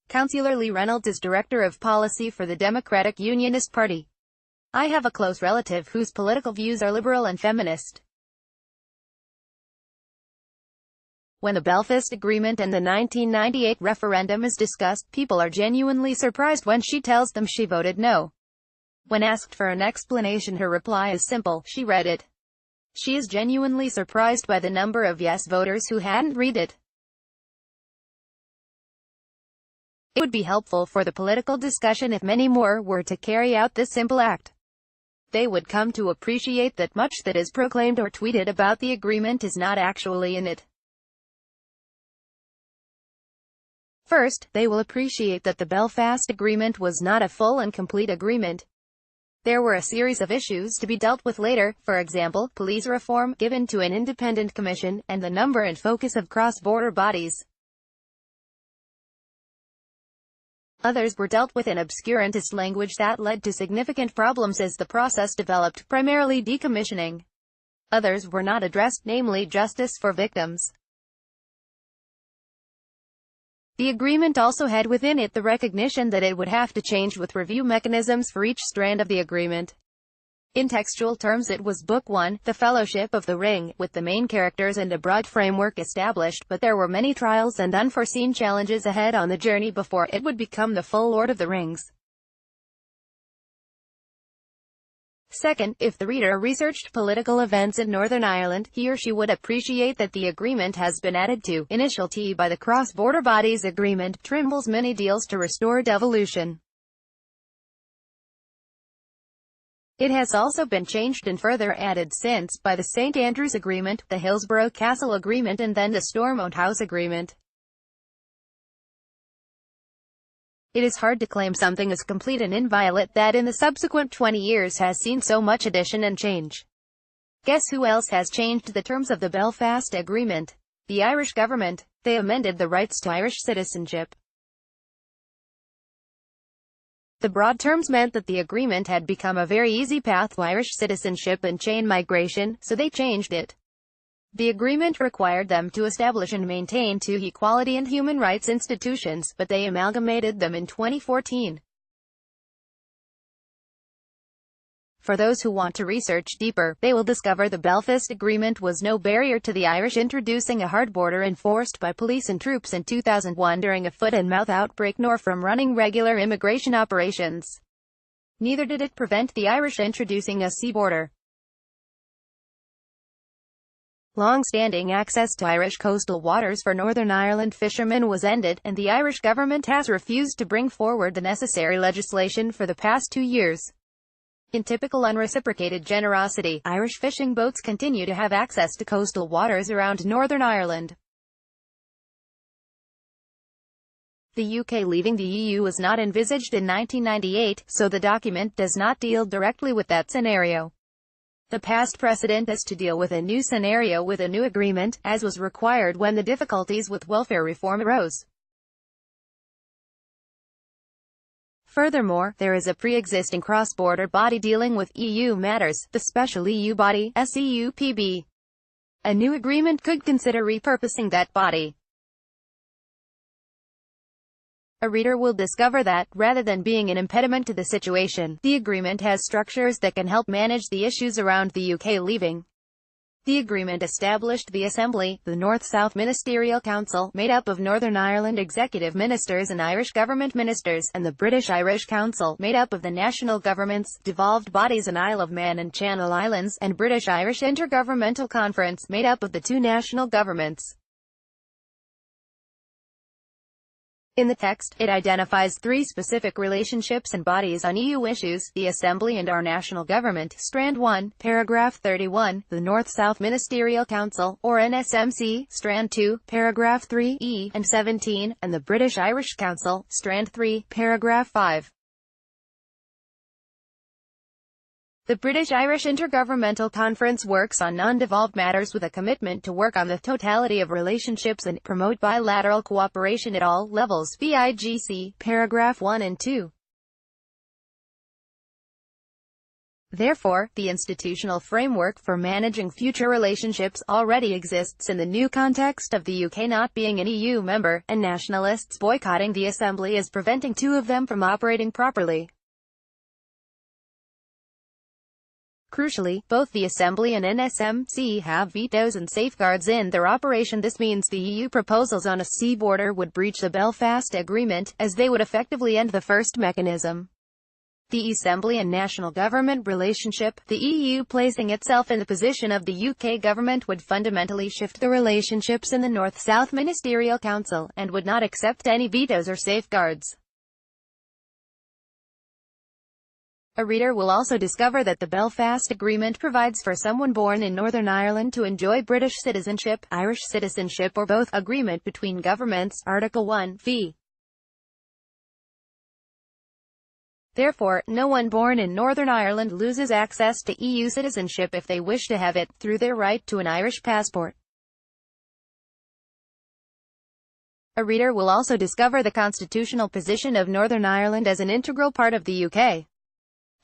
Councillor Lee Reynolds is Director of Policy for the Democratic Unionist Party. I have a close relative whose political views are liberal and feminist. When the Belfast Agreement and the 1998 referendum is discussed, people are genuinely surprised when she tells them she voted no. When asked for an explanation, her reply is simple: she read it. She is genuinely surprised by the number of yes voters who hadn't read it. It would be helpful for the political discussion if many more were to carry out this simple act. They would come to appreciate that much that is proclaimed or tweeted about the agreement is not actually in it. First, they will appreciate that the Belfast Agreement was not a full and complete agreement. There were a series of issues to be dealt with later, for example, police reform, given to an independent commission, and the number and focus of cross-border bodies. Others were dealt with in obscurantist language that led to significant problems as the process developed, primarily decommissioning. Others were not addressed, namely justice for victims. The agreement also had within it the recognition that it would have to change with review mechanisms for each strand of the agreement. In textual terms, it was Book 1, the Fellowship of the Ring, with the main characters and a broad framework established, but there were many trials and unforeseen challenges ahead on the journey before it would become the full Lord of the Rings. Second, if the reader researched political events in Northern Ireland, he or she would appreciate that the agreement has been added to, initial T by the Cross-Border Bodies Agreement, Trimble's many deals to restore devolution. It has also been changed and further added since, by the St. Andrews Agreement, the Hillsborough Castle Agreement and then the Stormont House Agreement. It is hard to claim something as complete and inviolate that in the subsequent 20 years has seen so much addition and change. Guess who else has changed the terms of the Belfast Agreement? The Irish government. They amended the rights to Irish citizenship. The broad terms meant that the agreement had become a very easy path to Irish citizenship and chain migration, so they changed it. The agreement required them to establish and maintain two equality and human rights institutions, but they amalgamated them in 2014. For those who want to research deeper, they will discover the Belfast Agreement was no barrier to the Irish introducing a hard border enforced by police and troops in 2001 during a foot-and-mouth outbreak, nor from running regular immigration operations. Neither did it prevent the Irish introducing a sea border. Long-standing access to Irish coastal waters for Northern Ireland fishermen was ended, and the Irish government has refused to bring forward the necessary legislation for the past 2 years. In typical unreciprocated generosity, Irish fishing boats continue to have access to coastal waters around Northern Ireland. The UK leaving the EU was not envisaged in 1998, so the document does not deal directly with that scenario. The past precedent is to deal with a new scenario with a new agreement, as was required when the difficulties with welfare reform arose. Furthermore, there is a pre-existing cross-border body dealing with EU matters, the Special EU Body, SEUPB. A new agreement could consider repurposing that body. A reader will discover that, rather than being an impediment to the situation, the agreement has structures that can help manage the issues around the UK leaving. The agreement established the Assembly, the North-South Ministerial Council, made up of Northern Ireland executive ministers and Irish government ministers, and the British-Irish Council, made up of the national governments, devolved bodies in Isle of Man and Channel Islands, and British-Irish Intergovernmental Conference, made up of the two national governments. In the text, it identifies three specific relationships and bodies on EU issues: the Assembly and our national government, Strand 1, paragraph 31, the North-South Ministerial Council, or NSMC, Strand 2, paragraph 3e and 17, and the British-Irish Council, Strand 3, paragraph 5. The British-Irish Intergovernmental Conference works on non-devolved matters with a commitment to work on the totality of relationships and promote bilateral cooperation at all levels, BIGC, paragraph 1 and 2. Therefore, the institutional framework for managing future relationships already exists in the new context of the UK not being an EU member, and nationalists boycotting the Assembly is preventing two of them from operating properly. Crucially, both the Assembly and NSMC have vetoes and safeguards in their operation. This means the EU proposals on a sea border would breach the Belfast Agreement, as they would effectively end the first mechanism. The Assembly and national government relationship, the EU placing itself in the position of the UK government, would fundamentally shift the relationships in the North-South Ministerial Council, and would not accept any vetoes or safeguards. A reader will also discover that the Belfast Agreement provides for someone born in Northern Ireland to enjoy British citizenship, Irish citizenship or both. Agreement between governments, Article 1, v. Therefore, no one born in Northern Ireland loses access to EU citizenship if they wish to have it, through their right to an Irish passport. A reader will also discover the constitutional position of Northern Ireland as an integral part of the UK.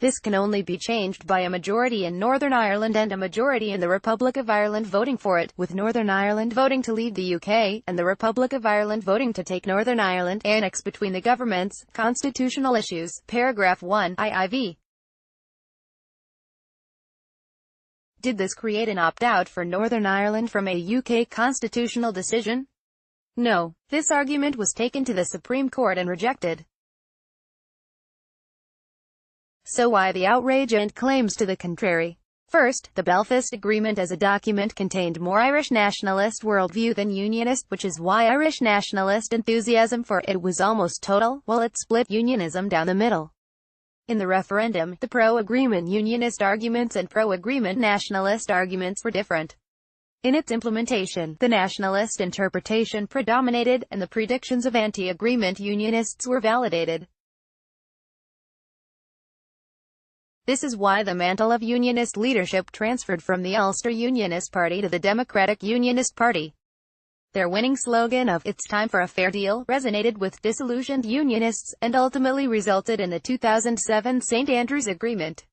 This can only be changed by a majority in Northern Ireland and a majority in the Republic of Ireland voting for it, with Northern Ireland voting to leave the UK, and the Republic of Ireland voting to take Northern Ireland. Annex between the governments, constitutional issues, paragraph 1, IIV. Did this create an opt-out for Northern Ireland from a UK constitutional decision? No. This argument was taken to the Supreme Court and rejected. So why the outrage and claims to the contrary? First, the Belfast Agreement as a document contained more Irish nationalist worldview than unionist, which is why Irish nationalist enthusiasm for it was almost total, while it split unionism down the middle. In the referendum, the pro-agreement unionist arguments and pro-agreement nationalist arguments were different. In its implementation, the nationalist interpretation predominated, and the predictions of anti-agreement unionists were validated. This is why the mantle of unionist leadership transferred from the Ulster Unionist Party to the Democratic Unionist Party. Their winning slogan of "It's time for a fair deal" resonated with disillusioned unionists, and ultimately resulted in the 2007 St Andrews Agreement.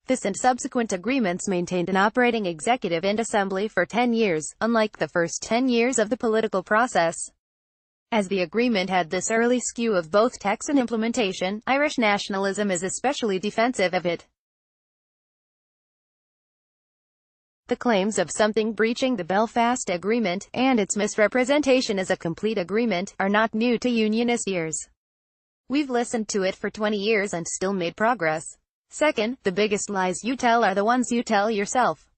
This and subsequent agreements maintained an operating executive and assembly for 10 years, unlike the first 10 years of the political process. As the agreement had this early skew of both text and implementation, Irish nationalism is especially defensive of it. The claims of something breaching the Belfast Agreement, and its misrepresentation as a complete agreement, are not new to unionist ears. We've listened to it for 20 years and still made progress. Second, the biggest lies you tell are the ones you tell yourself.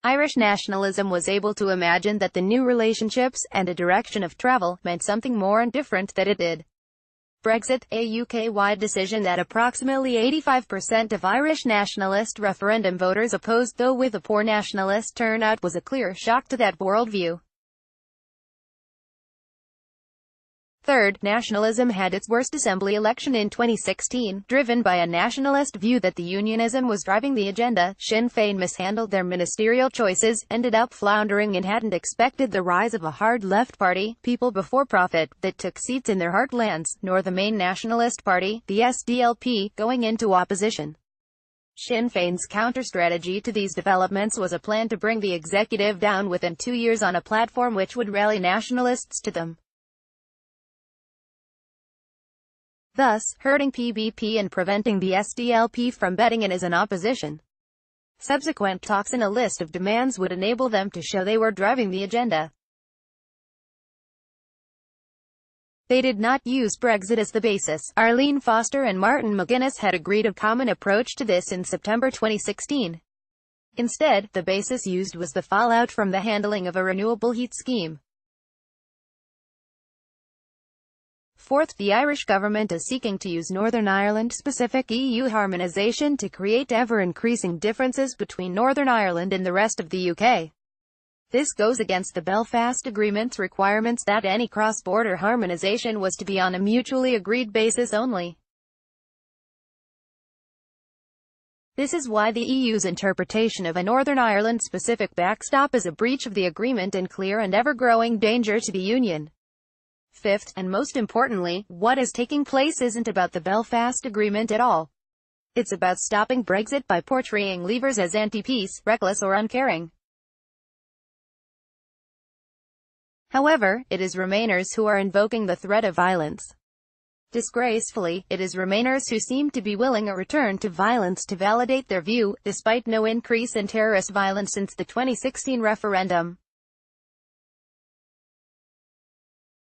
Irish nationalism was able to imagine that the new relationships, and a direction of travel, meant something more and different than it did. Brexit, a UK-wide decision that approximately 85% of Irish nationalist referendum voters opposed, though with a poor nationalist turnout, was a clear shock to that worldview. Third, nationalism had its worst assembly election in 2016, driven by a nationalist view that the unionism was driving the agenda. Sinn Féin mishandled their ministerial choices, ended up floundering, and hadn't expected the rise of a hard left party, people before profit, that took seats in their heartlands, nor the main nationalist party, the SDLP, going into opposition. Sinn Féin's counter-strategy to these developments was a plan to bring the executive down within 2 years on a platform which would rally nationalists to them, thus hurting PBP and preventing the SDLP from betting in as an opposition. Subsequent talks and a list of demands would enable them to show they were driving the agenda. They did not use Brexit as the basis. Arlene Foster and Martin McGuinness had agreed a common approach to this in September 2016. Instead, the basis used was the fallout from the handling of a renewable heat scheme. Fourth, the Irish government is seeking to use Northern Ireland-specific EU harmonisation to create ever-increasing differences between Northern Ireland and the rest of the UK. This goes against the Belfast Agreement's requirements that any cross-border harmonisation was to be on a mutually agreed basis only. This is why the EU's interpretation of a Northern Ireland-specific backstop is a breach of the agreement and clear and ever-growing danger to the Union. Fifth, and most importantly, what is taking place isn't about the Belfast Agreement at all. It's about stopping Brexit by portraying Leavers as anti-peace, reckless or uncaring. However, it is Remainers who are invoking the threat of violence. Disgracefully, it is Remainers who seem to be willing a return to violence to validate their view, despite no increase in terrorist violence since the 2016 referendum.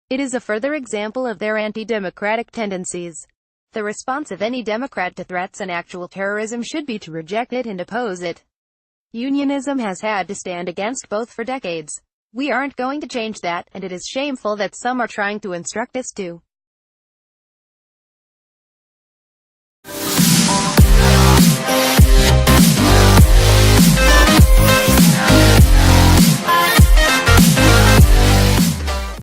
It is a further example of their anti-democratic tendencies. The response of any Democrat to threats and actual terrorism should be to reject it and oppose it. Unionism has had to stand against both for decades. We aren't going to change that, and it is shameful that some are trying to instruct us to.